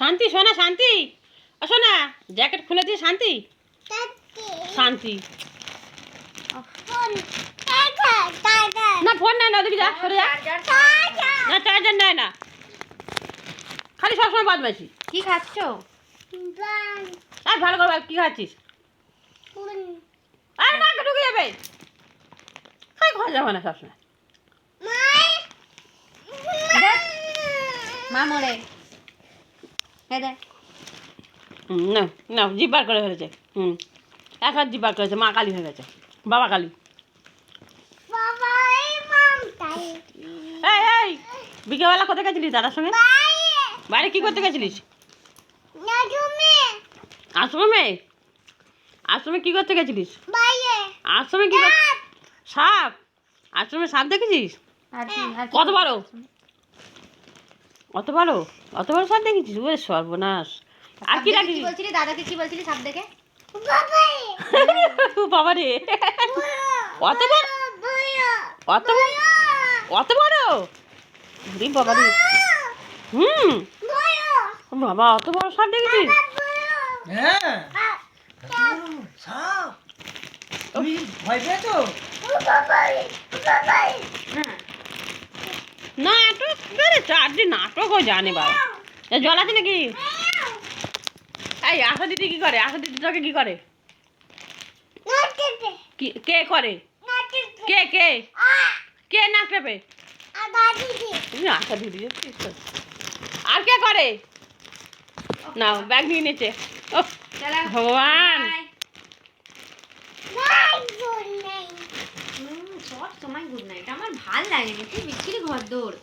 শান্তি সোনা শান্তি, ও সোনা জ্যাকেট খুলে দিয়ে শান্তি শান্তি। না ফোন নেয় না, ওদিকে যা, সরে যা। না চার্জার নেয় না, খালি সবসময় বদমাইশি। কি খাচ্ছ? আর ভালো করে কি খাচ্ছিস? আরে নাকে ঢুকে যাবে, খাই খাওয়া যাবে না সবসময়। মা মরে না না, জিভ বার করে ফেলেছে। এক হাত জিভ বার করেছে, মা কালী হয়ে গেছে, বাবা কালী। এই এই বিকেলবেলা কোথায় গেছিলিস দাদার সঙ্গে? বাইরে কি করতে গেছিলিস? আশ্রমে? আশ্রমে কি করতে গেছিলিস? আশ্রমে কি সাপ? আশ্রমে সাপ দেখেছিস? কত বড়? অত বড়? অত বড় সাপ দেখেছিস? ওরে সর্বনাশ। আর কি রাখিস? বলছিলি দাদাকে, কি বলছিলি সাপ দেখে? বাবা রে, অত বড়? অত বড়? অত বড়? বাবা রে, বাবা অত বড় সাপ দেখেছিস? হ্যাঁ সাপ, তুমি ভয় পেয়েছো? নাটক বেড়েছে, আজকে নাটকও জানে বাবা। জল আছে নাকি? এই আশা দিদি কি করে? আশা দিদি তোকে কি করে? কে করে? কে কে কে নাক টেপে? আশা দিদি। আর কে করে? নাও ব্যাগ নিয়ে নিচে। ভগবান, সব সময় গুড নাইট। আমার ভাল লাগে না, কি বিচ্ছিরি ঘর দৌড়।